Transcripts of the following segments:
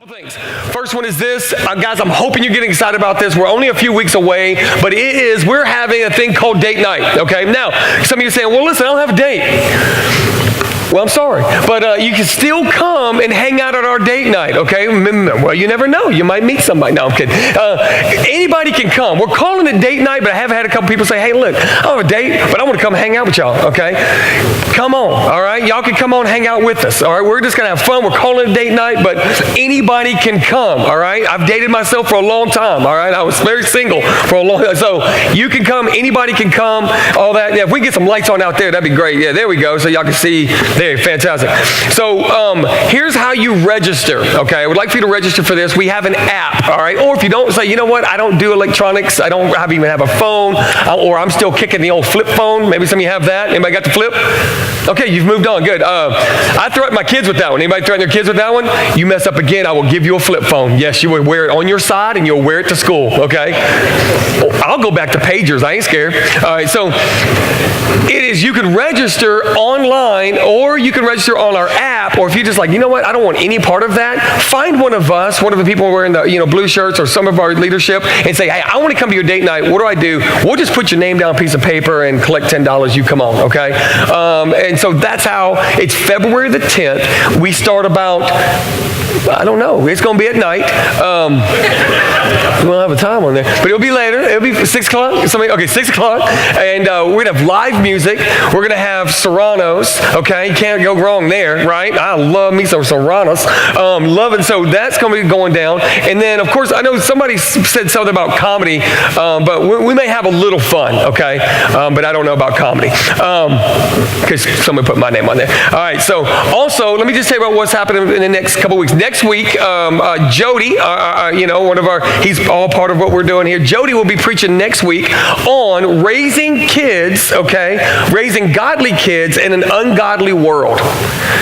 Things. First one is this, guys, I'm hoping you're getting excited about this. We're only a few weeks away, but we're having a thing called date night, okay? Now, some of you are saying, well, listen, I don't have a date. Well, I'm sorry, but you can still come and hang out at our date night, okay? Well, you never know. You might meet somebody. No, I'm kidding. Anybody can come. We're calling it date night, but I have had a couple people say, hey, look, I don't have a date, but I want to come hang out with y'all, okay? Come on, all right? Y'all can come on hang out with us, all right? We're just going to have fun. We're calling it date night, but anybody can come, all right? I've dated myself for a long time, all right? I was very single for a long time. So you can come. Anybody can come, all that. Yeah, if we get some lights on out there, that'd be great. Yeah, there we go, so y'all can see. There, fantastic. So here's how you register, okay? I would like for you to register for this. We have an app, all right? Or if you don't, say, you know what, I don't do electronics. I don't even have a phone, or I'm still kicking the old flip phone. Maybe some of you have that. Anybody got the flip? Okay, you've moved on. Good. I threaten my kids with that one. Anybody threaten their kids with that one? You mess up again, I will give you a flip phone. Yes, you will wear it on your side, and you'll wear it to school, okay? I'll go back to pagers. I ain't scared. All right, so you can register online, or you can register on our app, or if you're just like, you know what, I don't want any part of that, find one of us, one of the people wearing the blue shirts or some of our leadership, and say, hey, I want to come to your date night. What do? We'll just put your name down on a piece of paper and collect $10. You come on, okay? And so that's how, it's February the 10th. We start about, I don't know, it's going to be at night. We won't have a time on there, but it'll be later. It'll be 6 o'clock. Okay, 6 o'clock. And we're going to have live music. We're going to have Serranos, okay? You can't go wrong there, right? I love me some Serranos. Love it. So that's going to be going down. And then, of course, I know somebody said something about comedy, but we may have a little fun, okay? But I don't know about comedy because someone put my name on there. All right, so also, let me just tell you about what's happening in the next couple weeks. Next week, Jody, he's all part of what we're doing here. Jody will be preaching next week on raising kids, okay? Raising godly kids in an ungodly world.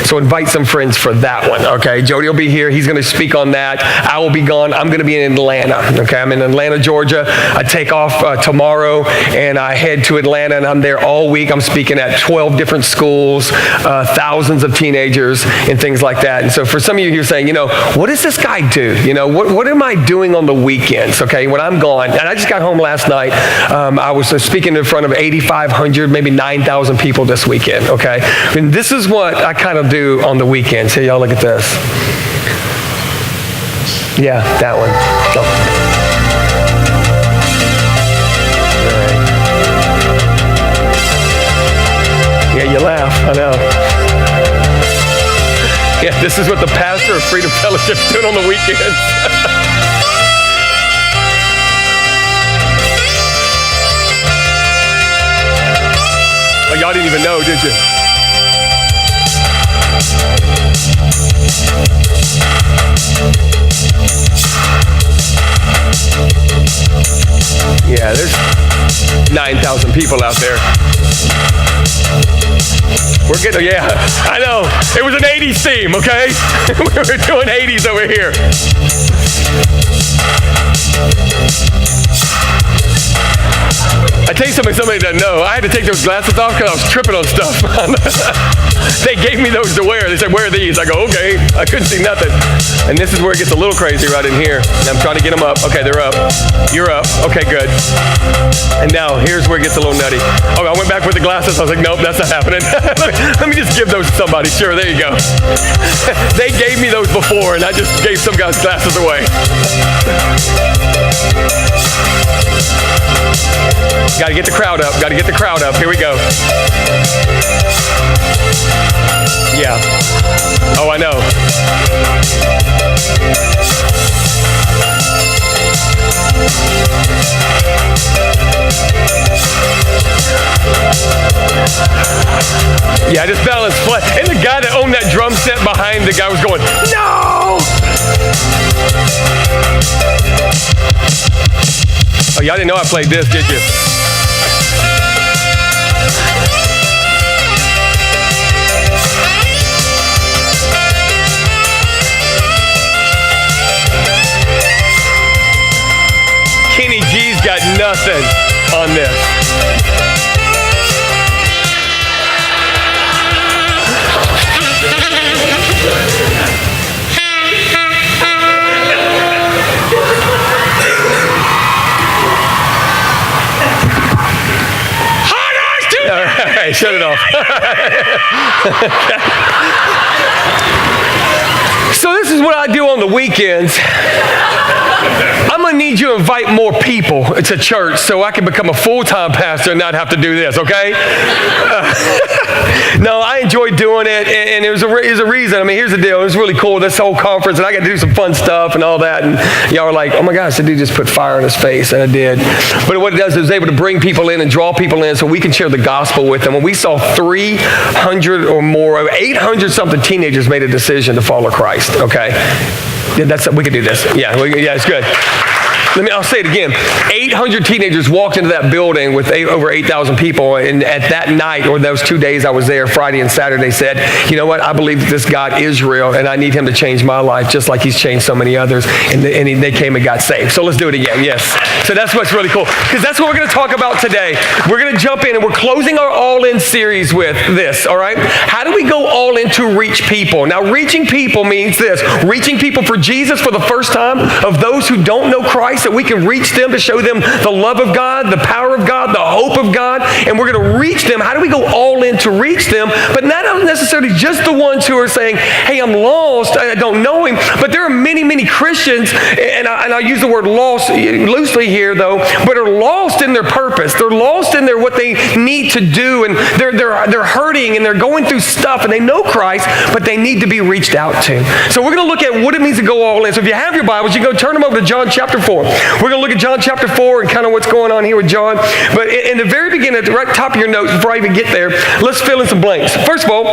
So invite some friends for that one, okay? Jody will be here. He's going to speak on that. I will be gone. I'm going to be in Atlanta, okay? I'm in Atlanta, Georgia. I take off tomorrow, and I head to Atlanta, and I'm there all week. I'm speaking at 12 different schools, thousands of teenagers, and things like that. And so for some of you who are saying, what does this guy do? What am I doing on the weekends, okay, when I'm gone? And I just got home last night. I was speaking in front of 8,500, maybe 9,000 people this weekend, okay? And this is what I kind of do on the weekends. Here, y'all look at this. Yeah, that one. Oh. Yeah, you laugh, I know. Yeah, this is what the pastor of Freedom Fellowship is doing on the weekends. Oh, y'all didn't even know, did you? Yeah, there's 9,000 people out there. We're getting, yeah, I know. It was an 80s theme, okay? We were doing 80s over here. I tell you something somebody doesn't know. I had to take those glasses off because I was tripping on stuff. They gave me those to wear. They said, wear these. I go, okay. I couldn't see nothing. And this is where it gets a little crazy right in here. And I'm trying to get them up. Okay, they're up. You're up. Okay, good. And now here's where it gets a little nutty. Oh, I went back with the glasses. I was like, nope, that's not happening. Let me just give those to somebody. Sure, there you go. They gave me those before, and I just gave some guy's glasses away. Got to get the crowd up. Got to get the crowd up. Here we go. Yeah. Oh, I know. Yeah, I just balanced flat. And the guy that owned that drum set behind the guy was going, no! Oh, y'all didn't know I played this, did you? Kenny G's got nothing on this. Okay, shut it off. So this is what I do on the weekends. I'm going to need you to invite more people to church so I can become a full-time pastor and not have to do this, okay? No, I enjoy doing it, and there's a reason. I mean, here's the deal. It was really cool, this whole conference, and I got to do some fun stuff and all that, and y'all were like, oh my gosh, the dude just put fire in his face, and I did. But what it does is it's able to bring people in and draw people in so we can share the gospel with them. When we saw 300 or more, 800 something teenagers made a decision to follow Christ, okay? Yeah, we can do this. Yeah, it's good. I'll say it again. 800 teenagers walked into that building with over 8,000 people, and at that night, or those 2 days I was there, Friday and Saturday, said, you know what, I believe that this God is real, and I need him to change my life just like he's changed so many others, and they came and got saved. So let's do it again, yes. So that's what's really cool, because that's what we're going to talk about today. We're going to jump in, and we're closing our all-in series with this, all right? How do we go all in to reach people? Now, reaching people means this, reaching people for Jesus for the first time, of those who don't know Christ, that we can reach them to show them the love of God, the power of God, the hope of God, and we're going to reach them. How do we go all in to reach them? But not necessarily just the ones who are saying, hey, I'm lost, I don't know him, but there are many, many Christians, and I use the word lost loosely here, though, but are lost in their purpose. They're lost in what they need to do, and they're hurting, and they're going through stuff, and they know Christ, but they need to be reached out to. So we're going to look at what it means to go all in. So if you have your Bibles, you can go turn them over to John chapter 4. We're going to look at John chapter 4 and kind of what's going on here with John. But in the very beginning, at the right top of your notes, before I even get there, let's fill in some blanks. First of all,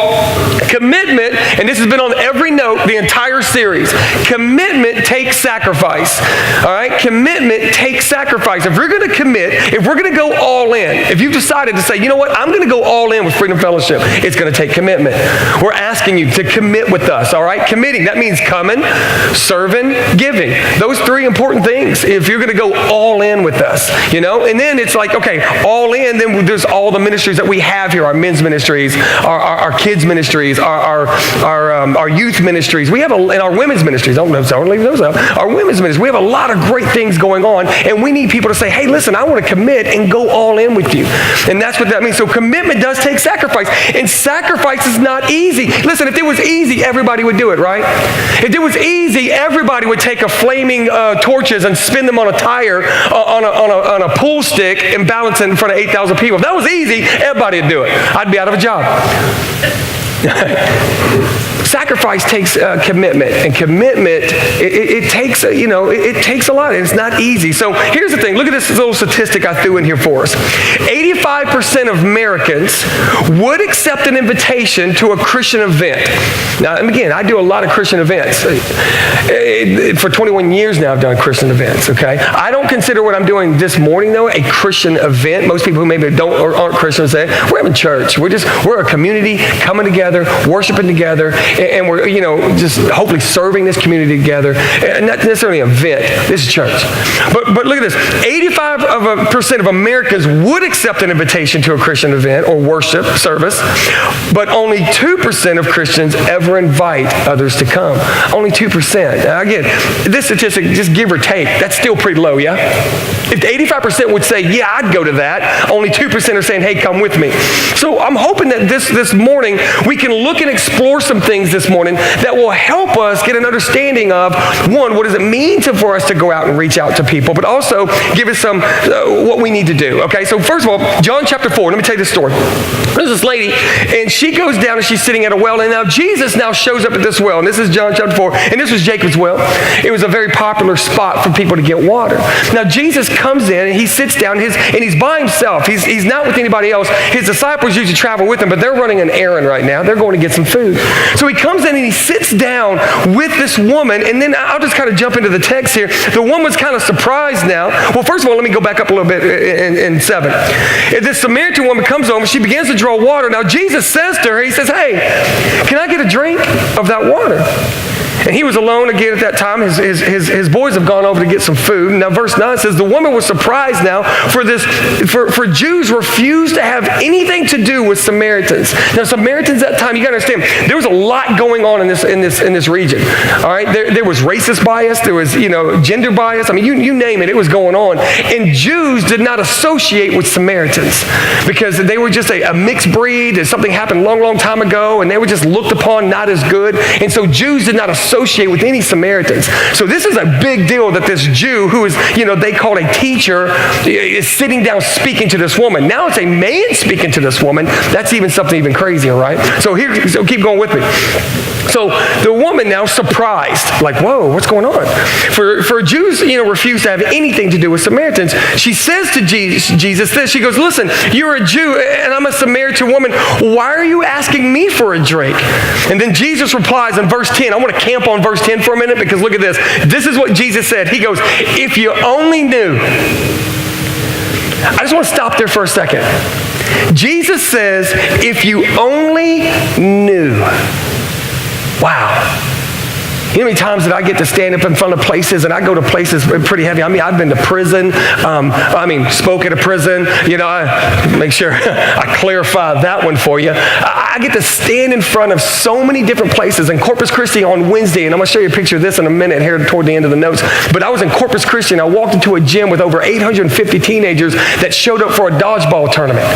commitment, and this has been on every note the entire series. Commitment takes sacrifice. All right? Commitment takes sacrifice. If we're going to commit, if we're going to go all in, if you've decided to say, you know what, I'm going to go all in with Freedom Fellowship, it's going to take commitment. We're asking you to commit with us, all right? Committing, that means coming, serving, giving. Those three important things. If you're going to go all in with us, you know, and then it's like, okay, all in, then there's all the ministries that we have here, our men's ministries, our kids ministries, our youth ministries. We have and our women's ministries. Don't leave those out. Our women's ministries. We have a lot of great things going on, and we need people to say, hey, listen, I want to commit and go all in with you. And that's what that means. So commitment does take sacrifice, and sacrifice is not easy. Listen, if it was easy, everybody would do it, right? If it was easy, everybody would take a flaming torches and spin them on a tire, on a pool stick, and balance it in front of 8,000 people. If that was easy, everybody would do it. I'd be out of a job. Sacrifice takes commitment, and commitment, it takes, it takes a lot, and it's not easy. So here's the thing. Look at this little statistic I threw in here for us. 85% of Americans would accept an invitation to a Christian event. Now, again, I do a lot of Christian events. For 21 years now, I've done Christian events, okay? I don't consider what I'm doing this morning, though, a Christian event. Most people who maybe don't or aren't Christians say, we're having church. We're a community coming together, worshiping together, and we're, just hopefully serving this community together. And not necessarily an event. This is church. But look at this. 85% of Americans would accept an invitation to a Christian event or worship service, but only 2% of Christians ever invite others to come. Only 2%. Now, again, this statistic, just give or take, that's still pretty low, yeah? If 85% would say, yeah, I'd go to that, only 2% are saying, hey, come with me. So I'm hoping that this morning we can look and explore some things this morning that will help us get an understanding of, one, what does it mean for us to go out and reach out to people, but also give us some what we need to do, okay? So first of all, John chapter 4, let me tell you this story. There's this lady, and she goes down and she's sitting at a well, and now Jesus now shows up at this well, and this is John chapter 4, and this was Jacob's well. It was a very popular spot for people to get water. Now Jesus comes in, and he sits down, and he's by himself. He's not with anybody else. His disciples usually travel with him, but they're running an errand right now. They're going to get some food. So he comes in, and he sits down with this woman, and then I'll just kind of jump into the text here. The woman's kind of surprised now. Well, first of all, let me go back up a little bit in 7. This Samaritan woman comes over, she begins to draw water. Now Jesus says to her, he says, hey, can I get a drink of that water? And he was alone again at that time. His boys have gone over to get some food. Now, verse 9 says, the woman was surprised now for Jews refused to have anything to do with Samaritans. Now, Samaritans at that time, you got to understand, there was a lot going on in this region. All right, there was racist bias, there was gender bias. I mean, you name it, it was going on. And Jews did not associate with Samaritans because they were just a mixed breed. And something happened a long, long time ago, and they were just looked upon not as good. And so Jews did not associate with any Samaritans. So this is a big deal that this Jew, who is, they called a teacher, is sitting down speaking to this woman. Now it's a man speaking to this woman. That's something even crazier, right? So keep going with me. So the woman now surprised, like, whoa, what's going on? For Jews, refuse to have anything to do with Samaritans. She says to Jesus this. She goes, listen, you're a Jew and I'm a Samaritan woman. Why are you asking me for a drink? And then Jesus replies in verse 10. I want to camp on verse 10 for a minute because look at this. This is what Jesus said. He goes, if you only knew. I just want to stop there for a second. Jesus says, if you only knew. Wow. You know how many times that I get to stand up in front of places, and I go to places pretty heavy. I mean, I've been to prison. Spoke at a prison. I make sure I clarify that one for you. I get to stand in front of so many different places. In Corpus Christi on Wednesday, and I'm going to show you a picture of this in a minute here toward the end of the notes. But I was in Corpus Christi, and I walked into a gym with over 850 teenagers that showed up for a dodgeball tournament.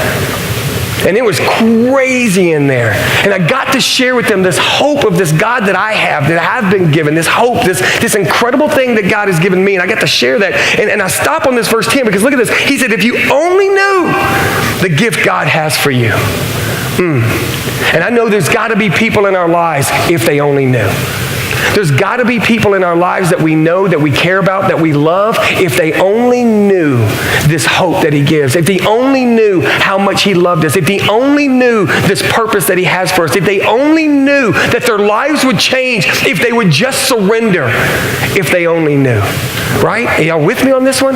And it was crazy in there. And I got to share with them this hope of this God that I have, that I've been given, this hope, this incredible thing that God has given me. And I got to share that. And I stop on this verse 10 because look at this. He said, if you only knew the gift God has for you. And I know there's got to be people in our lives if they only knew. There's got to be people in our lives that we know, that we care about, that we love, if they only knew this hope that he gives, if they only knew how much he loved us, if they only knew this purpose that he has for us, if they only knew that their lives would change, if they would just surrender, if they only knew. Right? Are y'all with me on this one?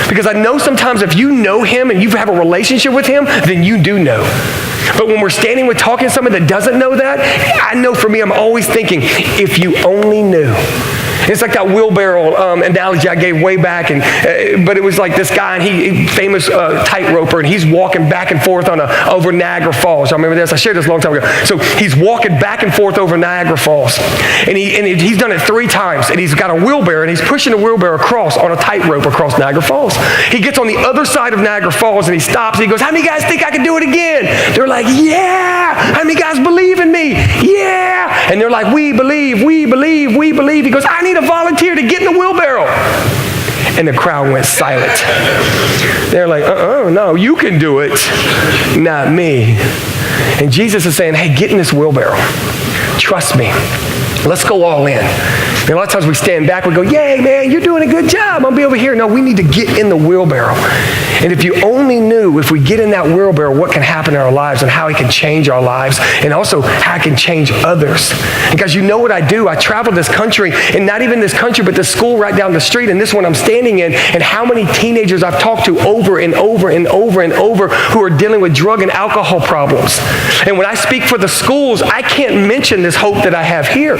Because I know sometimes if you know him and you have a relationship with him, then you do know. But when we're standing with talking to someone that doesn't know that, I know for me, I'm always thinking, if you only knew. It's like that wheelbarrow analogy I gave way back, but it was like this guy, and he famous tightroper, and he's walking back and forth over Niagara Falls. I remember this. I shared this a long time ago. So he's walking back and forth over Niagara Falls, and he's done it 3 times, and he's got a wheelbarrow, and he's pushing the wheelbarrow across on a tightrope across Niagara Falls. He gets on the other side of Niagara Falls, and he stops, and he goes, how many guys think I can do it again? They're like, yeah. How many guys believe in me? Yeah. And they're like, we believe, we believe, we believe. He goes, I need a volunteer to get in the wheelbarrow. And the crowd went silent. They're like, no, you can do it, not me. And Jesus is saying, hey, get in this wheelbarrow. Trust me. Let's go all in. And a lot of times we stand back, we go, yay, man, you're doing a good job. I'll be over here. No, we need to get in the wheelbarrow. And if you only knew, if we get in that wheelbarrow, what can happen in our lives and how it can change our lives, and also how it can change others. Because you know what I do? I travel this country, and not even this country, but the school right down the street, and this one I'm standing in, and how many teenagers I've talked to over and over and over and over who are dealing with drug and alcohol problems. And when I speak for the schools, I can't mention this hope that I have here.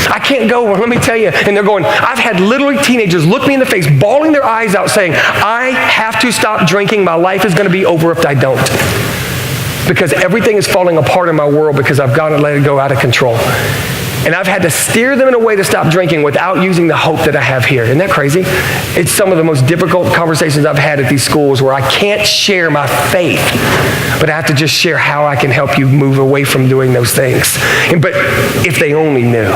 I can't go, well, let me tell you, and they're going, I've had literally teenagers look me in the face, bawling their eyes out saying, I have to stop drinking. My life is going to be over if I don't. Because everything is falling apart in my world because I've got to let it go out of control. And I've had to steer them in a way to stop drinking without using the hope that I have here. Isn't that crazy? It's some of the most difficult conversations I've had at these schools where I can't share my faith, but I have to just share how I can help you move away from doing those things. But if they only knew,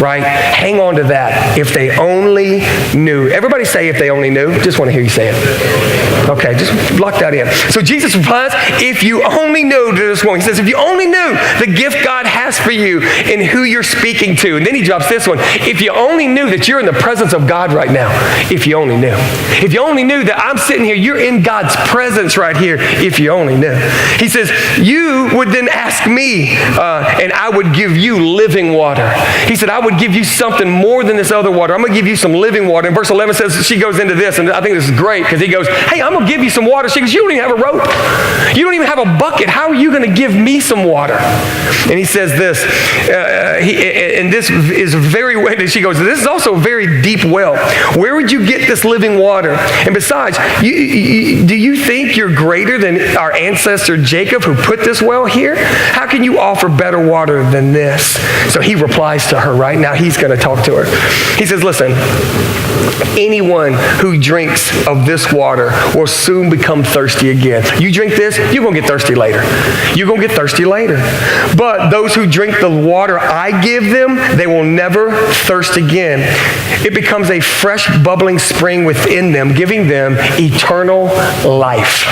right? Hang on to that. If they only knew. Everybody say if they only knew. Just want to hear you say it. Okay, just lock that in. So Jesus replies, if you only knew to this woman. He says, if you only knew the gift God has for you and who you're speaking to. And then he drops this one. If you only knew that you're in the presence of God right now. If you only knew. If you only knew that I'm sitting here, you're in God's presence right here. If you only knew. He says, you would then ask me, and I would give you living water. He said, I would give you something more than this other water. I'm going to give you some living water. And verse 11 says, she goes into this, and I think this is great, because he goes, hey, I'm going to give you some water. She goes, you don't even have a rope. You don't even have a bucket. How are you going to give me some water? And he says this, and this is very, she goes, this is also a very deep well. Where would you get this living water? And besides, do you think you're greater than our ancestor Jacob who put this well here? How can you offer better water than this? So he replies to her right now. He's going to talk to her. He says, listen, anyone who drinks of this water will soon become thirsty again. You drink this, you're going to get thirsty later. You're going to get thirsty later. But those who drink the water I give them, they will never thirst again. It becomes a fresh, bubbling spring within them, giving them eternal life.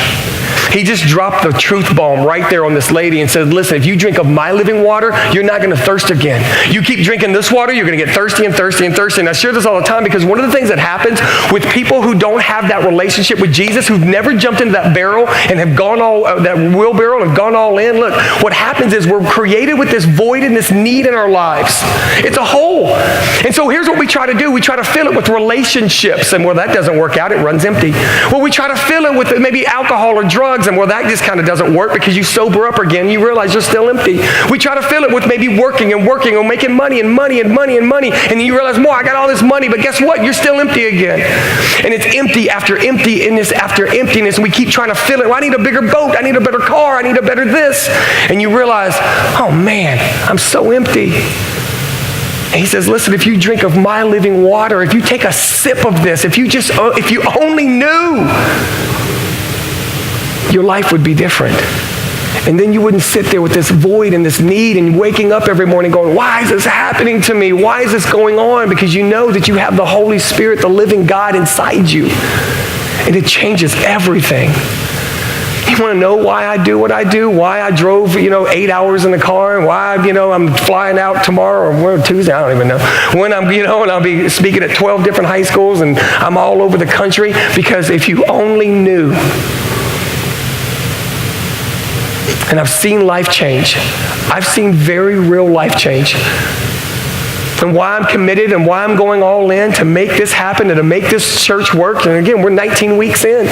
He just dropped the truth bomb right there on this lady and said, listen, if you drink of my living water, you're not going to thirst again. You keep drinking this water, you're going to get thirsty and thirsty and thirsty. And I share this all the time because one of the things that happens with people who don't have that relationship with Jesus, who've never jumped into that barrel and have gone all, that wheelbarrow and have gone all in, look, what happens is we're created with this void and this need in our lives. It's a hole. And so here's what we try to do. We try to fill it with relationships. And well, that doesn't work out. It runs empty. Well, we try to fill it with maybe alcohol or drugs. And well, that just kind of doesn't work because you sober up again. You realize you're still empty. We try to fill it with maybe working or making money and money and money and money. And then you realize, well, I got all this money, but guess what? You're still empty again. And it's empty after emptiness after emptiness. And we keep trying to fill it. Well, I need a bigger boat. I need a better car. I need a better this. And you realize, oh man, I'm so empty. And he says, listen, if you drink of my living water, if you take a sip of this, if you only knew, your life would be different. And then you wouldn't sit there with this void and this need and waking up every morning going, why is this happening to me? Why is this going on? Because you know that you have the Holy Spirit, the living God inside you. And it changes everything. You want to know why I do what I do? Why I drove, 8 hours in the car, and why, I'm flying out tomorrow or Tuesday, I don't even know. When I'm, and I'll be speaking at 12 different high schools and I'm all over the country. Because if you only knew. And I've seen life change. I've seen very real life change. And why I'm committed and why I'm going all in to make this happen and to make this church work. And again, we're 19 weeks in.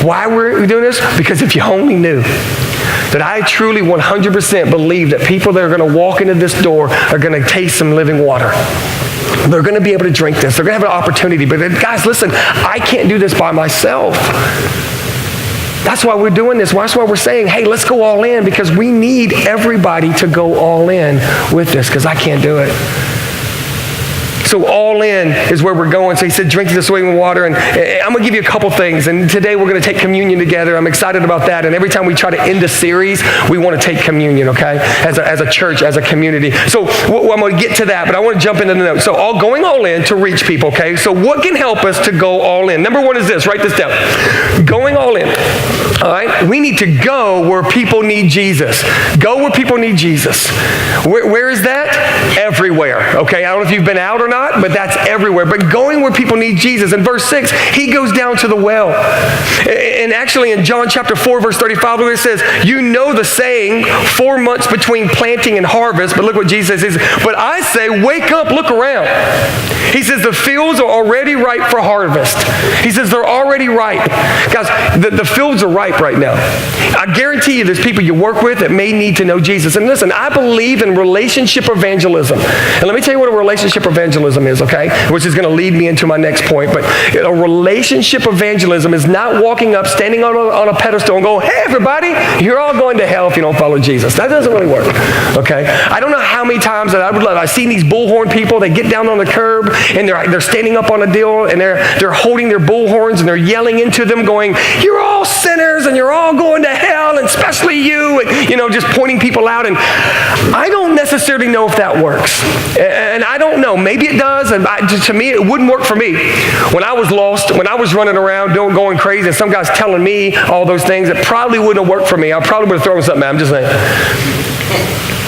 Why we're doing this? Because if you only knew that I truly 100% believe that people that are going to walk into this door are going to taste some living water. They're going to be able to drink this. They're going to have an opportunity. But guys, listen, I can't do this by myself. That's why we're doing this. That's why we're saying, hey, let's go all in, because we need everybody to go all in with this, because I can't do it. So all in is where we're going. So he said, drink this living water. And I'm going to give you a couple things. And today we're going to take communion together. I'm excited about that. And every time we try to end a series, we want to take communion, okay? As a church, as a community. So I'm going to get to that, but I want to jump into the notes. So going all in to reach people, okay? So what can help us to go all in? Number one is this. Write this down. Going all in. All right? We need to go where people need Jesus. Go where people need Jesus. Where is that? Everywhere, okay? I don't know if you've been out or not, but that's everywhere. But going where people need Jesus. In verse 6, he goes down to the well. And actually in John chapter 4, verse 35, look, it says, you know the saying, 4 months between planting and harvest. But look what Jesus says. But I say, wake up, look around. He says, the fields are already ripe for harvest. He says, they're already ripe. Guys, the fields are ripe right now. I guarantee you there's people you work with that may need to know Jesus. And listen, I believe in relationship evangelism. And let me tell you what a relationship evangelism is, okay? Which is going to lead me into my next point. But a relationship evangelism is not walking up, standing on a pedestal and going, hey, everybody, you're all going to hell if you don't follow Jesus. That doesn't really work, okay? I don't know how many times that I've seen these bullhorn people, they get down on the curb and they're standing up on a deal and they're holding their bullhorns and they're yelling into them going, you're all sinners and you're all going to hell, and especially you, and, just pointing people out. And I don't necessarily know if that works. And I don't know. Maybe it does. And to me, it wouldn't work for me. When I was lost, when I was running around going crazy, and some guy's telling me all those things, it probably wouldn't have worked for me. I probably would have thrown something at him. I'm just saying.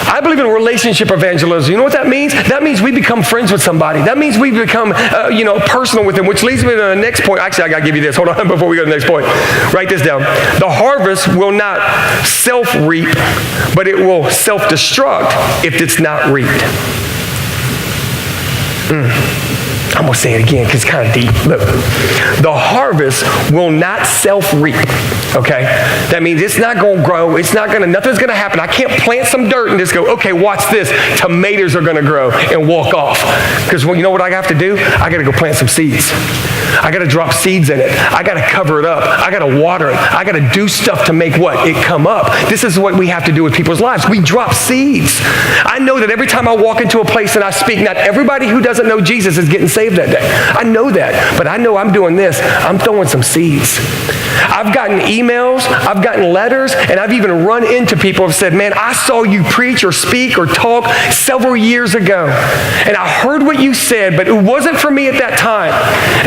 I believe in relationship evangelism. You know what that means? That means we become friends with somebody. That means we become, personal with them, which leads me to the next point. Actually, I got to give you this. Hold on before we go to the next point. Write this down. The harvest will not self-reap, but it will self-destruct if it's not reaped. I'm going to say it again because it's kind of deep. Look, the harvest will not self-reap. okay? That means it's not going to grow. Nothing's going to happen. I can't plant some dirt and just go, okay, watch this. Tomatoes are going to grow and walk off. Because you know what I have to do? I got to go plant some seeds. I got to drop seeds in it. I got to cover it up. I got to water it. I got to do stuff to make what? It come up. This is what we have to do with people's lives. We drop seeds. I know that every time I walk into a place and I speak, not everybody who doesn't know Jesus is getting saved that day. I know that. But I know I'm doing this. I'm throwing some seeds. I've gotten emails, I've gotten letters, and I've even run into people who have said, man, I saw you preach or speak or talk several years ago. And I heard what you said, but it wasn't for me at that time.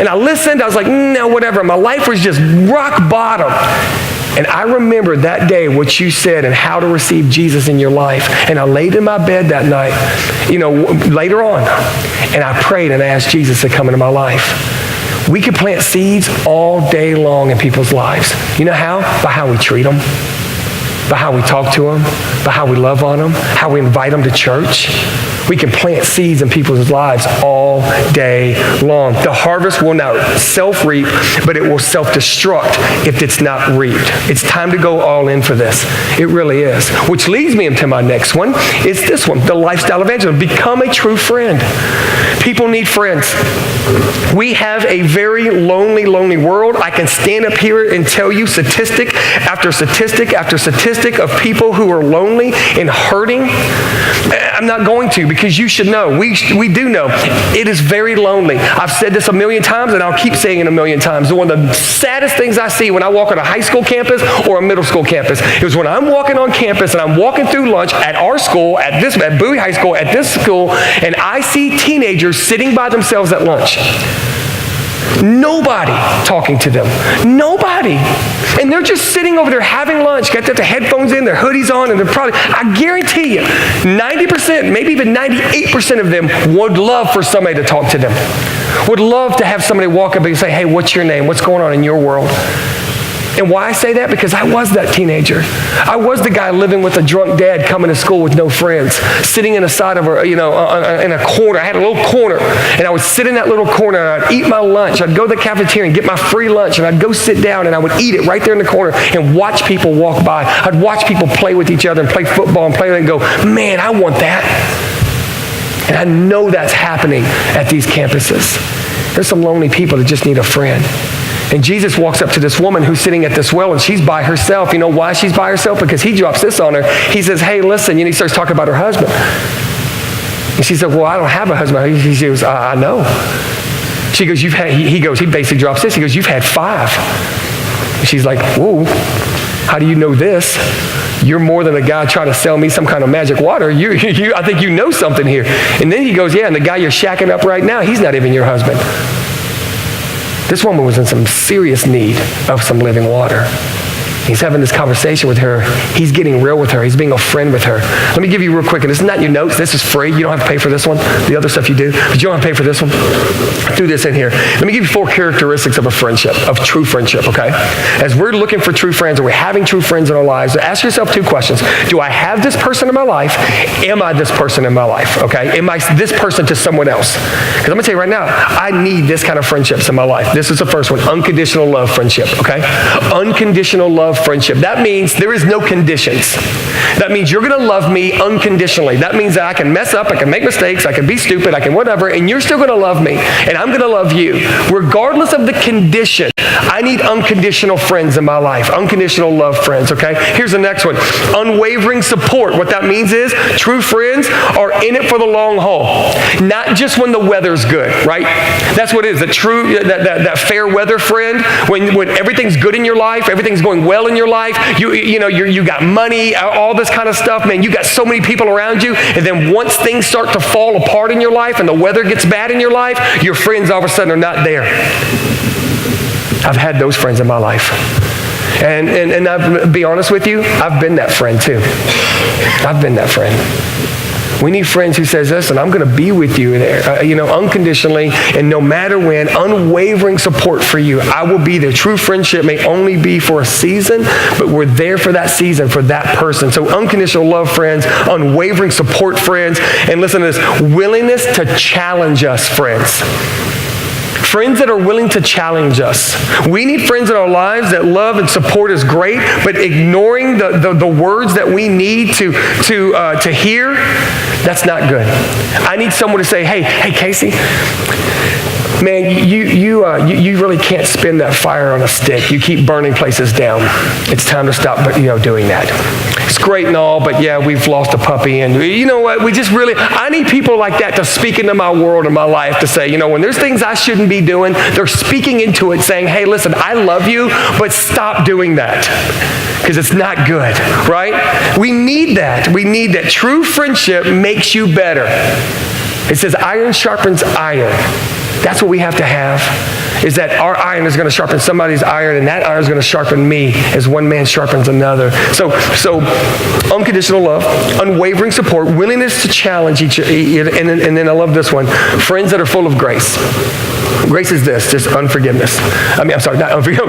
And I listened, I was like, no, whatever. My life was just rock bottom. And I remember that day what you said and how to receive Jesus in your life. And I laid in my bed that night, later on, and I prayed and I asked Jesus to come into my life. We can plant seeds all day long in people's lives. You know how? By how we treat them, by how we talk to them, by how we love on them, how we invite them to church. We can plant seeds in people's lives all day long. The harvest will not self-reap, but it will self-destruct if it's not reaped. It's time to go all in for this. It really is. Which leads me into my next one. It's this one, the lifestyle evangelism. Become a true friend. People need friends. We have a very lonely, lonely world. I can stand up here and tell you statistic after statistic after statistic of people who are lonely and hurting. I'm not going to, because you should know. We do know. It is very lonely. I've said this a million times, and I'll keep saying it a million times. One of the saddest things I see when I walk on a high school campus or a middle school campus is when I'm walking on campus and I'm walking through lunch at our school, at Bowie High School, at this school, and I see teenagers sitting by themselves at lunch. Nobody talking to them. Nobody. And they're just sitting over there having lunch, got the headphones in, their hoodies on, and they're probably, I guarantee you, 90%, maybe even 98% of them would love for somebody to talk to them. Would love to have somebody walk up and say, hey, what's your name? What's going on in your world? And why I say that? Because I was that teenager. I was the guy living with a drunk dad coming to school with no friends, sitting in the side of in a corner. I had a little corner, and I would sit in that little corner, and I'd eat my lunch. I'd go to the cafeteria and get my free lunch, and I'd go sit down, and I would eat it right there in the corner and watch people walk by. I'd watch people play with each other and play football and play and go, man, I want that. And I know that's happening at these campuses. There's some lonely people that just need a friend. And Jesus walks up to this woman who's sitting at this well, and she's by herself. You know why she's by herself? Because he drops this on her. He says, hey, listen. He starts talking about her husband. And she said, well, I don't have a husband. He goes, I know. She goes, he basically drops this. He goes, you've had 5. And she's like, whoa, how do you know this? You're more than a guy trying to sell me some kind of magic water. I think you know something here. And then he goes, yeah, and the guy you're shacking up right now, he's not even your husband. This woman was in some serious need of some living water. He's having this conversation with her. He's getting real with her. He's being a friend with her. Let me give you real quick, and this is not your notes. This is free. You don't have to pay for this one. The other stuff you do, but you don't have to pay for this one. I threw this in here. Let me give you 4 characteristics of a friendship, of true friendship, okay? As we're looking for true friends, or we're having true friends in our lives, ask yourself 2 questions. Do I have this person in my life? Am I this person in my life, okay? Am I this person to someone else? Because I'm going to tell you right now, I need this kind of friendships in my life. This is the first one, unconditional love friendship, okay? Unconditional love friendship. That means there is no conditions. That means you're going to love me unconditionally. That means that I can mess up, I can make mistakes, I can be stupid, I can whatever, and you're still going to love me, and I'm going to love you. Regardless of the condition, I need unconditional friends in my life. Unconditional love friends, okay? Here's the next one. Unwavering support. What that means is true friends are in it for the long haul. Not just when the weather's good, right? That's what it is. That fair weather friend, when everything's good in your life, everything's going well in your life, you got money, all this kind of stuff, man, you got so many people around you, and then once things start to fall apart in your life and the weather gets bad in your life, your friends all of a sudden are not there. I've had those friends in my life. And I'll be honest with you, I've been that friend too. I've been that friend. We need friends who says, listen, I'm going to be with you there, unconditionally, and no matter when, unwavering support for you. I will be there. True friendship may only be for a season, but we're there for that season, for that person. So unconditional love friends, unwavering support friends, and listen to this, willingness to challenge us friends. Friends that are willing to challenge us. We need friends in our lives that love and support us great, but ignoring the words that we need to hear, that's not good. I need someone to say, hey, Kacy, man, you really can't spin that fire on a stick. You keep burning places down. It's time to stop, doing that. It's great and all, but yeah, we've lost a puppy, and you know what? I need people like that to speak into my world and my life to say, when there's things I shouldn't be doing, they're speaking into it, saying, hey, listen, I love you, but stop doing that, because it's not good, right? We need that. We need that. True friendship makes you better. It says iron sharpens iron. That's what we have to have, is that our iron is going to sharpen somebody's iron, and that iron is going to sharpen me as one man sharpens another. So unconditional love, unwavering support, willingness to challenge each other, and then I love this one, friends that are full of grace. Grace is this, just unforgiveness.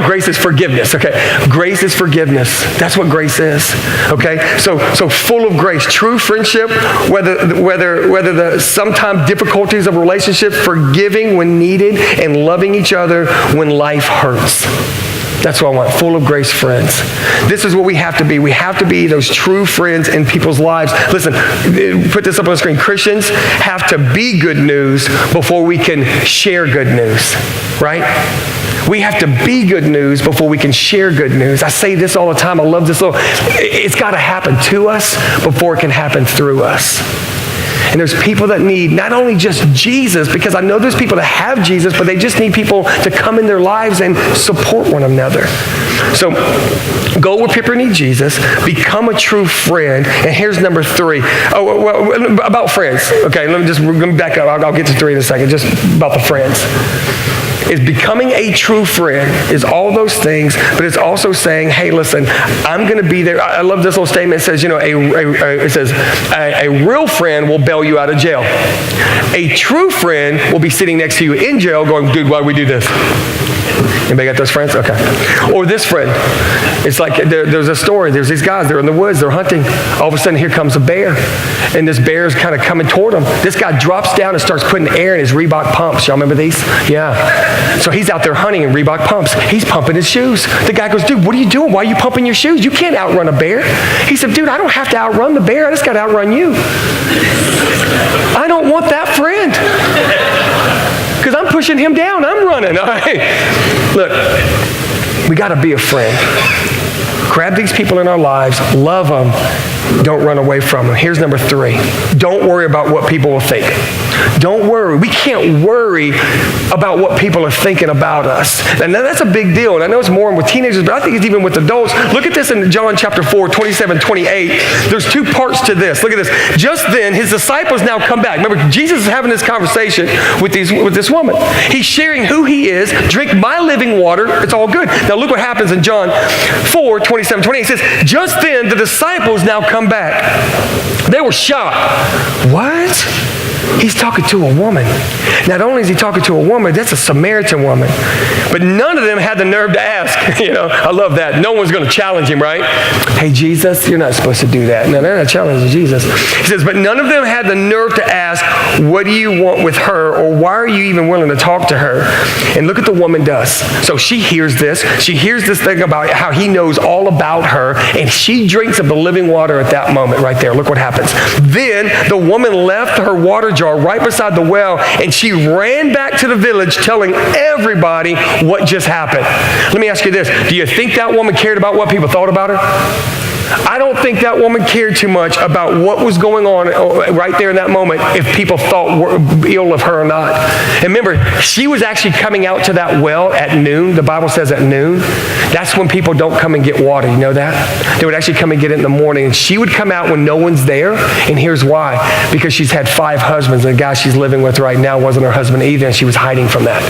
Grace is forgiveness, okay? Grace is forgiveness. That's what grace is, okay? So full of grace. True friendship, whether the sometimes difficulties of relationship, forgiving when needed, and loving each other when life hurts. That's what I want, full of grace friends. This is what we have to be. We have to be those true friends in people's lives. Listen, put this up on the screen. Christians have to be good news before we can share good news, right? We have to be good news before we can share good news. I say this all the time. I love this it's got to happen to us before it can happen through us. And there's people that need not only just Jesus, because I know there's people that have Jesus, but they just need people to come in their lives and support one another. So go where people need Jesus, become a true friend, and here's number 3. About friends. Okay, let me back up. I'll get to 3 in a second, just about the friends. Is becoming a true friend is all those things, but it's also saying, hey, listen, I'm going to be there. I love this little statement. It says, a real friend will bail you out of jail. A true friend will be sitting next to you in jail going, dude, why do we do this? Anybody got those friends? Okay. Or this friend. It's like there's a story. There's these guys. They're in the woods. They're hunting. All of a sudden, here comes a bear. And this bear is kind of coming toward them. This guy drops down and starts putting air in his Reebok pumps. Y'all remember these? Yeah. So he's out there hunting in Reebok pumps. He's pumping his shoes. The guy goes, dude, what are you doing? Why are you pumping your shoes? You can't outrun a bear. He said, dude, I don't have to outrun the bear. I just got to outrun you. I don't want that friend. Because I'm pushing him down. I'm running. All right. Look, we got to be a friend. Grab these people in our lives. Love them. Don't run away from them. Here's number 3. Don't worry about what people will think. Don't worry. We can't worry about what people are thinking about us. And that's a big deal. And I know it's more with teenagers, but I think it's even with adults. Look at this in John chapter 4, 27, 28. There's 2 parts to this. Look at this. Just then, his disciples now come back. Remember, Jesus is having this conversation with this woman. He's sharing who he is. Drink my living water. It's all good. Now look what happens in John 4, 27, 28. It says, just then the disciples now come back. They were shocked. What? He's talking to a woman. Not only is he talking to a woman, that's a Samaritan woman. But none of them had the nerve to ask. I love that. No one's going to challenge him, right? Hey, Jesus, you're not supposed to do that. No, they're not challenging Jesus. He says, but none of them had the nerve to ask, what do you want with her? Or why are you even willing to talk to her? And look at the woman does. So she hears this. She hears this thing about how he knows all about her. And she drinks of the living water at that moment right there. Look what happens. Then the woman left her water jar right beside the well, and she ran back to the village telling everybody what just happened. Let me ask you this. Do you think that woman cared about what people thought about her? I don't think that woman cared too much about what was going on right there in that moment, if people thought ill of her or not. And remember, she was actually coming out to that well at noon. The Bible says at noon. That's when people don't come and get water. You know that? They would actually come and get it in the morning. And she would come out when no one's there. And here's why. Because she's had 5 husbands. And the guy she's living with right now wasn't her husband either. And she was hiding from that.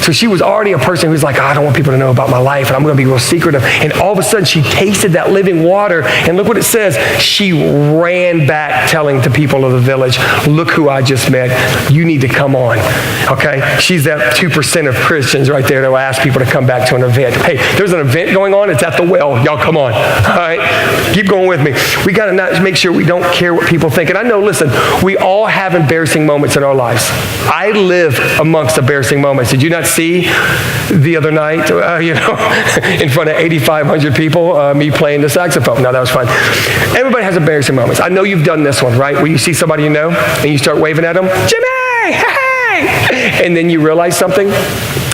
So she was already a person who's like, I don't want people to know about my life, and I'm going to be real secretive. And all of a sudden, she tasted that living water, and look what it says. She ran back telling the people of the village, look who I just met. You need to come on, okay? She's that 2% of Christians right there that will ask people to come back to an event. Hey, there's an event going on. It's at the well. Y'all come on, all right? Keep going with me. We got to not make sure we don't care what people think. And I know, listen, we all have embarrassing moments in our lives. I live amongst embarrassing moments. Did you not see the other night, in front of 8,500 people, me playing the saxophone? No, that was fun. Everybody has embarrassing moments. I know you've done this one, right? Where you see somebody you know and you start waving at them, Jimmy, hey! And then you realize something.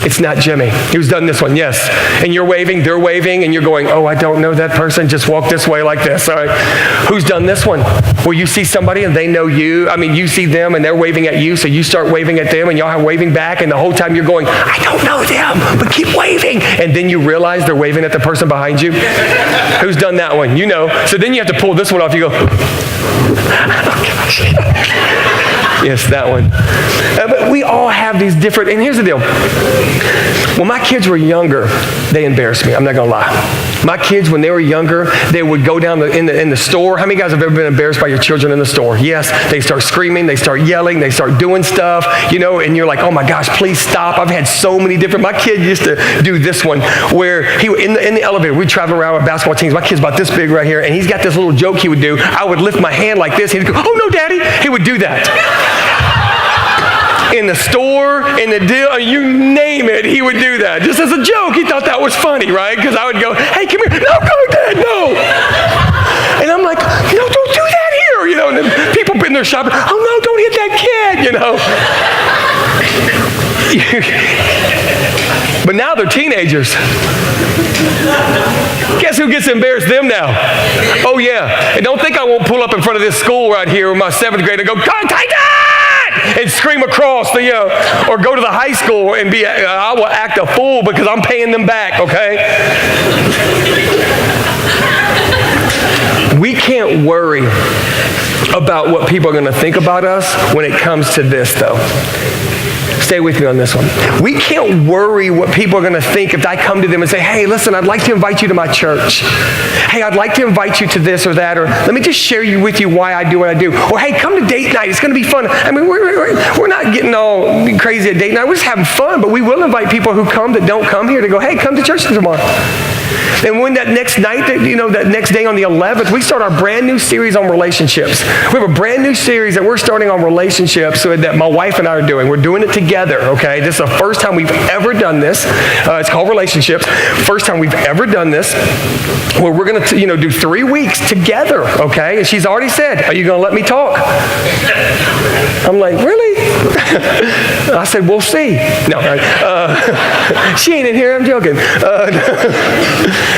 It's not Jimmy. Who's done this one? Yes. And you're waving, they're waving, and you're going, oh, I don't know that person. Just walk this way like this. All right. Who's done this one? Where you see somebody and they know you. I mean, you see them and they're waving at you, so you start waving at them and y'all are waving back, and the whole time you're going, I don't know them, but keep waving. And then you realize they're waving at the person behind you. Who's done that one? You know. So then you have to pull this one off. You go, oh, gosh. Yes, that one. But we all have these different, and here's the deal. When my kids were younger, they embarrassed me. I'm not going to lie. My kids, when they were younger, they would go down in the store. How many guys have ever been embarrassed by your children in the store? Yes, they start screaming, they start yelling, they start doing stuff, and you're like, oh my gosh, please stop. I've had so many different, my kid used to do this one where he, in the elevator, we'd travel around with basketball teams. My kid's about this big right here, and he's got this little joke he would do. I would lift my hand like this. He'd go, oh no, Daddy. He would do that. In the store, in the deal, you name it, he would do that. Just as a joke, he thought that was funny, right? Because I would go, hey, come here. No, go, Dad, no. And I'm like, no, don't do that here, And then people in there shopping, oh, no, don't hit that kid, But now they're teenagers. Guess who gets to embarrass them now? Oh, yeah. And don't think I won't pull up in front of this school right here with my 7th grade and go, Titan! And scream across or go to the high school and I will act a fool because I'm paying them back, okay? We can't worry about what people are going to think about us when it comes to this, though. Stay with me on this one. We can't worry what people are going to think if I come to them and say, hey, listen, I'd like to invite you to my church. Hey, I'd like to invite you to this or that, or let me just share with you why I do what I do. Or hey, come to date night. It's going to be fun. I mean, we're not getting all crazy at date night. We're just having fun, but we will invite people who come that don't come here to go, hey, come to church tomorrow. And when that next night, that next day on the 11th, we start our brand new series on relationships. We have a brand new series that we're starting on relationships that my wife and I are doing. We're doing it together, okay? This is the first time we've ever done this. It's called Relationships. First time we've ever done this. Where we're going to, do 3 weeks together, okay? And she's already said, are you going to let me talk? I'm like, really? I said, we'll see. No, she ain't in here. I'm joking.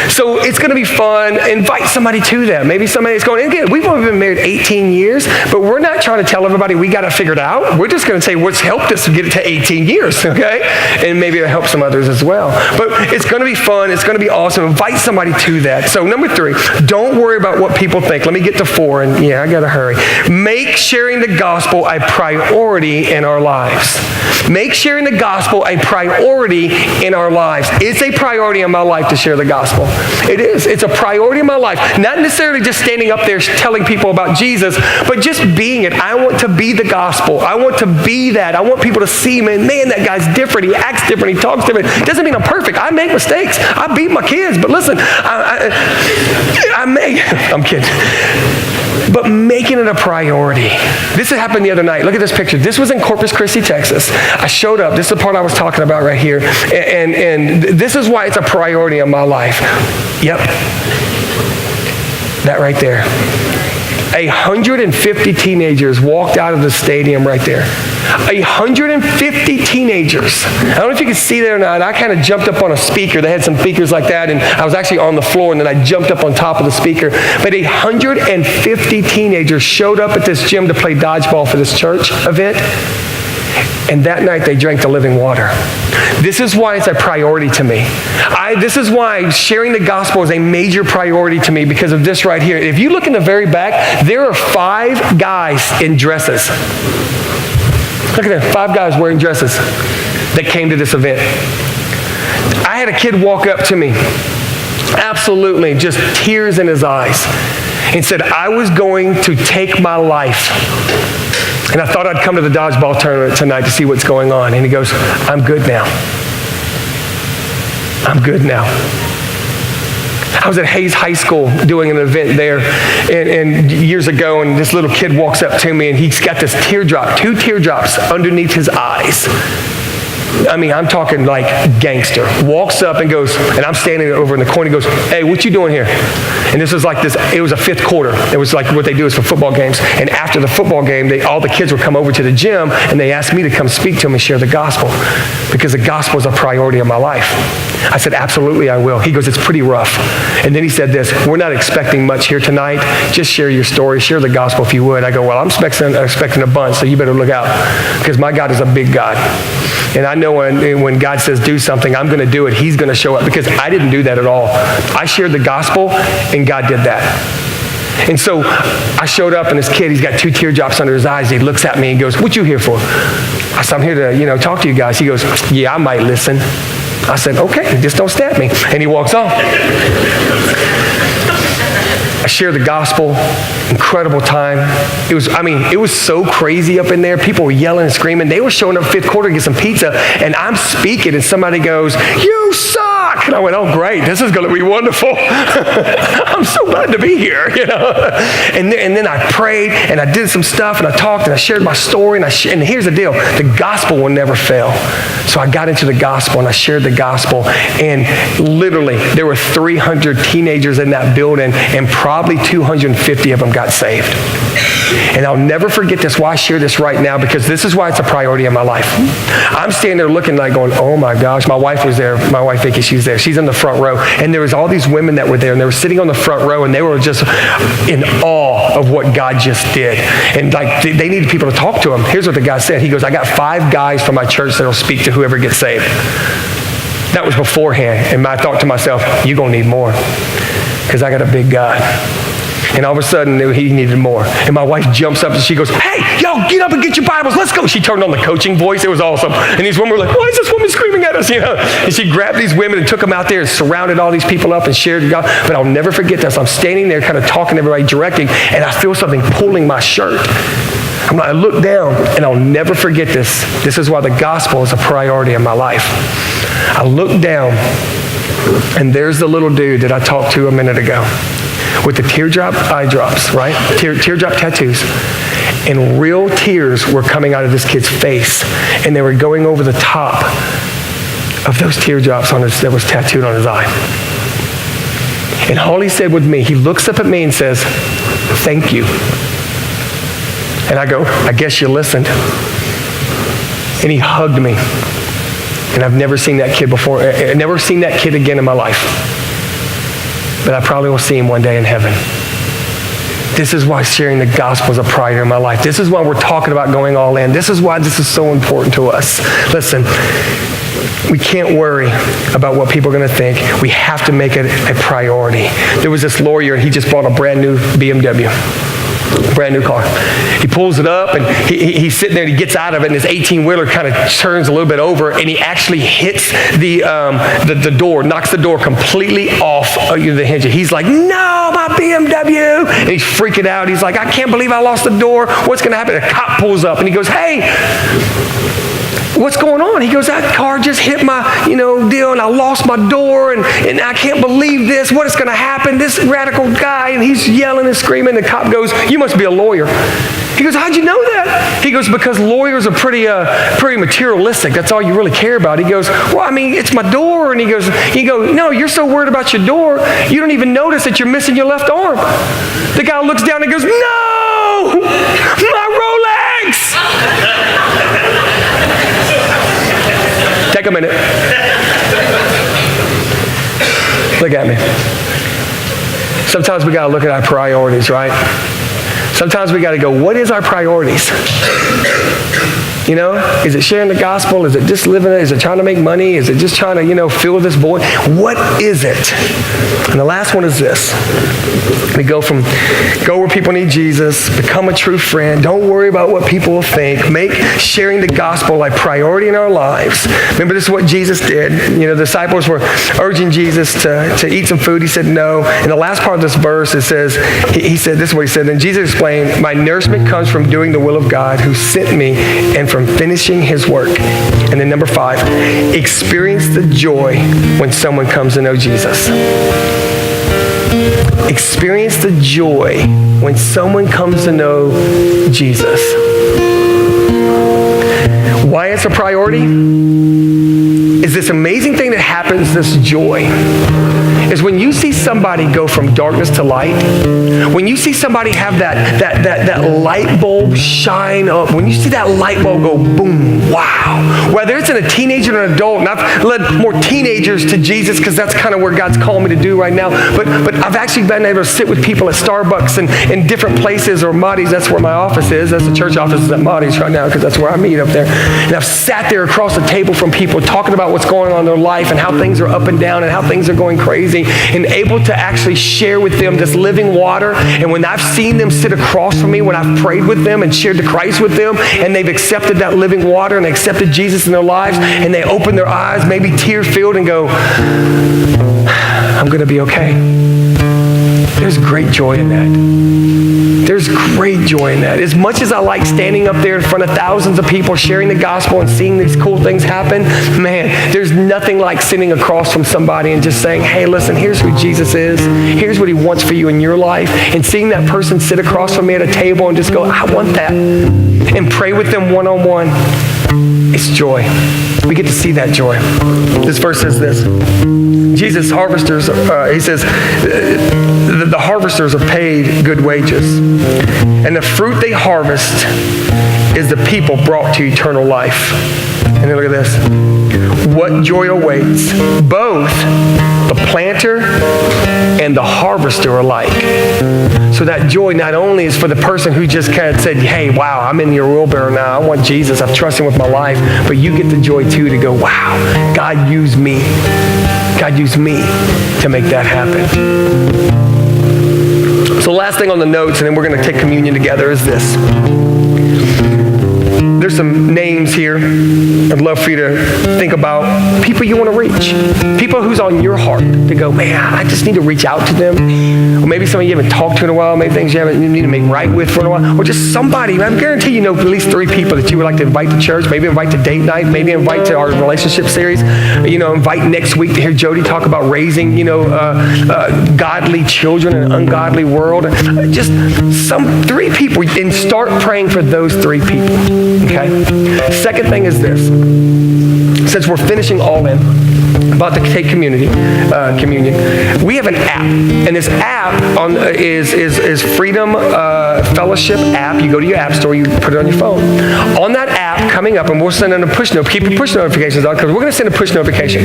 So it's going to be fun. Invite somebody to that. Maybe somebody that's going, and again, we've only been married 18 years, but we're not trying to tell everybody we got it figured out. We're just going to say what's helped us get it to 18 years, okay? And maybe it'll help some others as well. But it's going to be fun. It's going to be awesome. Invite somebody to that. So number 3, don't worry about what people think. Let me get to 4, and I got to hurry. Make sharing the gospel a priority in our lives. Make sharing the gospel a priority in our lives. It's a priority in my life to share the gospel. It is. It's a priority in my life. Not necessarily just standing up there telling people about Jesus, but just being it. I want to be the gospel. I want to be that. I want people to see, man, that guy's different. He acts different. He talks different. Doesn't mean I'm perfect. I make mistakes. I beat my kids. But listen, I'm kidding. But making it a priority. This happened the other night. Look at this picture. This was in Corpus Christi, Texas. I showed up. This is the part I was talking about right here. And this is why it's a priority in my life. Yep. That right there. 150 teenagers walked out of the stadium right there. 150 teenagers. I don't know if you can see that or not. I kind of jumped up on a speaker. They had some speakers like that, and I was actually on the floor, and then I jumped up on top of the speaker. But 150 teenagers showed up at this gym to play dodgeball for this church event. And that night they drank the living water. This is why it's a priority to me. This is why sharing the gospel is a major priority to me, because of this right here. If you look in the very back, there are 5 guys in dresses. Look at that, 5 guys wearing dresses. that came to this event. I had a kid walk up to me, absolutely just tears in his eyes, and said, I was going to take my life. And I thought I'd come to the dodgeball tournament tonight to see what's going on. And he goes, I'm good now. I'm good now. I was at Hayes High School doing an event there and years ago, and this little kid walks up to me, and he's got this teardrop, 2 teardrops underneath his eyes. I mean, I'm talking like gangster. Walks up and goes, and I'm standing over in the corner, he goes, hey, what you doing here? And this was like this, it was a 5th quarter. It was like what they do is for football games. And after the football game, all the kids would come over to the gym, and they asked me to come speak to them and share the gospel, because the gospel is a priority of my life. I said, absolutely, I will. He goes, it's pretty rough. And then he said this, we're not expecting much here tonight. Just share your story, share the gospel if you would. I go, well, I'm expecting a bunch, so you better look out, because my God is a big God. And I know when God says do something, I'm going to do it. He's going to show up, because I didn't do that at all. I shared the gospel, and God did that. And so I showed up, and this kid, he's got 2 teardrops under his eyes. He looks at me and goes, what you here for? I said, I'm here to, talk to you guys. He goes, yeah, I might listen. I said, okay, just don't stab me. And he walks off. I shared the gospel, incredible time. It was so crazy up in there. People were yelling and screaming. They were showing up 5th quarter to get some pizza, and I'm speaking, and somebody goes, you suck. And I went, oh, great, this is going to be wonderful. I'm so glad to be here, And then I prayed, and I did some stuff, and I talked, and I shared my story, and here's the deal. The gospel will never fail. So I got into the gospel, and I shared the gospel, and literally, there were 300 teenagers in that building, and probably 250 of them got saved. And I'll never forget this, why I share this right now, because this is why it's a priority in my life. I'm standing there looking like going, oh my gosh, my wife was there. My wife, Vicky, she's there. She's in the front row. And there was all these women that were there, and they were sitting on the front row, and they were just in awe of what God just did. And like, they needed people to talk to them. Here's what the guy said. He goes, I got 5 guys from my church that will speak to whoever gets saved. That was beforehand. And I thought to myself, you're going to need more, because I got a big God. And all of a sudden, he needed more. And my wife jumps up and she goes, hey, yo, get up and get your Bibles. Let's go. She turned on the coaching voice. It was awesome. And these women were like, why is this woman screaming at us? And she grabbed these women and took them out there and surrounded all these people up and shared God. But I'll never forget this. I'm standing there kind of talking to everybody, directing, and I feel something pulling my shirt. I look down, and I'll never forget this. This is why the gospel is a priority in my life. I look down, and there's the little dude that I talked to a minute ago with the teardrop eye drops, right? Teardrop tattoos. And real tears were coming out of this kid's face, and they were going over the top of those teardrops that was tattooed on his eye. And all he said with me, he looks up at me and says, thank you. And I go, I guess you listened. And he hugged me. And I've never seen that kid before. I've never seen that kid again in my life. But I probably will see him one day in heaven. This is why sharing the gospel is a priority in my life. This is why we're talking about going all in. This is why this is so important to us. Listen, we can't worry about what people are going to think. We have to make it a priority. There was this lawyer, and he just bought a brand new BMW. Brand new car. He pulls it up, and he's sitting there, and he gets out of it, and his 18-wheeler kind of turns a little bit over, and he actually hits the door, knocks the door completely off the hinge. He's like, no, my BMW. And he's freaking out. He's like, I can't believe I lost the door. What's going to happen? A cop pulls up, and he goes, hey, what's going on? He goes, that car just hit my, deal, and I lost my door, and I can't believe this. What is going to happen? This radical guy, and he's yelling and screaming. The cop goes, you must be a lawyer. He goes, how'd you know that? He goes, because lawyers are pretty materialistic. That's all you really care about. He goes, well, it's my door. And he goes, no, you're so worried about your door, you don't even notice that you're missing your left arm. The guy looks down and goes, no, my Rolex. Take a minute. Look at me. Sometimes we got to look at our priorities, right? Sometimes we got to go, what is our priorities? You know, is it sharing the gospel? Is it just living it? Is it trying to make money? Is it just trying to, fill this void? What is it? And the last one is this. We go where people need Jesus, become a true friend. Don't worry about what people will think. Make sharing the gospel a priority in our lives. Remember, this is what Jesus did. The disciples were urging Jesus to eat some food. He said no. In the last part of this verse, it says, he said, this is what he said. And Jesus explained, my nourishment comes from doing the will of God who sent me and from finishing his work. And then number 5, experience the joy when someone comes to know Jesus. Experience the joy when someone comes to know Jesus. Why it's a priority is this amazing thing that happens, this joy, is when you see somebody go from darkness to light, when you see somebody have that light bulb shine up, when you see that light bulb go boom, wow. Whether it's in a teenager or an adult, and I've led more teenagers to Jesus because that's kind of where God's calling me to do right now, but I've actually been able to sit with people at Starbucks and in different places, or Mahdi's, that's where my office is. That's the church office is at Mahdi's right now because that's where I meet up there. And I've sat there across the table from people talking about what's going on in their life and how things are up and down and how things are going crazy, and able to actually share with them this living water. And when I've seen them sit across from me, when I've prayed with them and shared the Christ with them, and they've accepted that living water and they accepted Jesus in their lives, and they open their eyes, maybe tear-filled, and go, I'm going to be okay. There's great joy in that. There's great joy in that. As much as I like standing up there in front of thousands of people sharing the gospel and seeing these cool things happen, man, there's nothing like sitting across from somebody and just saying, hey, listen, here's who Jesus is. Here's what he wants for you in your life. And seeing that person sit across from me at a table and just go, I want that. And pray with them one-on-one. It's joy. We get to see that joy. This verse says this. Jesus, harvesters, he says, the harvesters are paid good wages. And the fruit they harvest is the people brought to eternal life. And then look at this. What joy awaits both the planter and the harvester alike. So that joy not only is for the person who just kind of said, hey, wow, I'm in your wheelbarrow now. I want Jesus. I've trusted him with my life. But you get the joy too to go, wow, God used me. God used me to make that happen. So last thing on the notes, and then we're going to take communion together, is this. There's some names here I'd love for you to think about. People you want to reach. People who's on your heart to go, man, I just need to reach out to them. Or maybe somebody you haven't talked to in a while. Maybe things you need to make right with for a while. Or just somebody. I guarantee you know at least 3 people that you would like to invite to church. Maybe invite to date night. Maybe invite to our relationship series. Invite next week to hear Jody talk about raising, godly children in an ungodly world. Just 3 people. And start praying for those 3 people. Okay? Second thing is this. Since we're finishing all in, about to take communion, we have an app, and this app is Freedom Fellowship app. You go to your app store, you put it on your phone. On that app, coming up, and we'll send in a push note. Keep your push notifications on because we're going to send a push notification.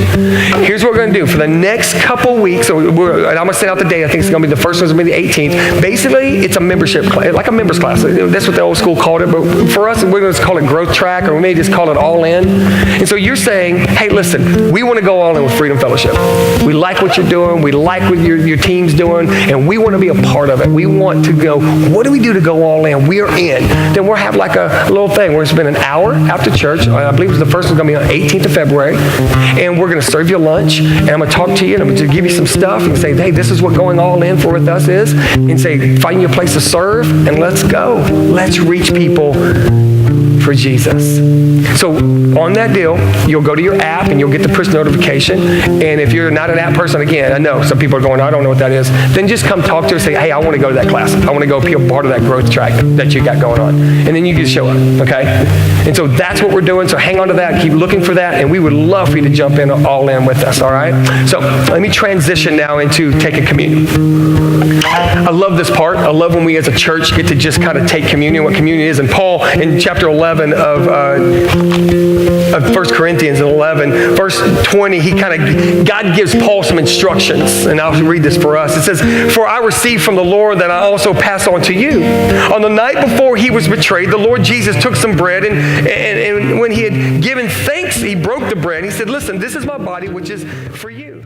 Here's what we're going to do for the next couple weeks. And I'm going to send out the date. I think it's going to be the first one's going to be the 18th. Basically, it's a membership class, like a members class. That's what the old school called it. But for us, we're going to call it Growth Track, or we may just call it All In. And so you're saying, hey, listen, we want to go all in with Freedom Fellowship. We like what you're doing. We like what your team's doing, and we want to be a part of it. We want to go, what do we do to go all in? We are in. Then we'll have like a little thing. We're going to spend an hour after church. I believe the first one's going to be on 18th of February, and we're going to serve you lunch, and I'm going to talk to you, and I'm going to give you some stuff, and say, hey, this is what going all in for with us is, and say, find you a place to serve, and let's go. Let's reach people for Jesus. So on that deal, you'll go to your app and you'll get the push notification. And if you're not an app person, again, I know some people are going, I don't know what that is. Then just come talk to us and say, hey, I want to go to that class. I want to go be a part of that growth track that you got going on. And then you just show up, okay? And so that's what we're doing. So hang on to that. Keep looking for that. And we would love for you to jump in all in with us, all right? So let me transition now into taking communion. I love this part. I love when we as a church get to just kind of take communion, what communion is. And Paul in chapter 11 of of 1 Corinthians 11, verse 20, God gives Paul some instructions, and I'll read this for us. It says, "For I received from the Lord that I also pass on to you. On the night before he was betrayed, the Lord Jesus took some bread, and when he had given thanks, he broke the bread. He said, 'Listen, this is my body, which is for you.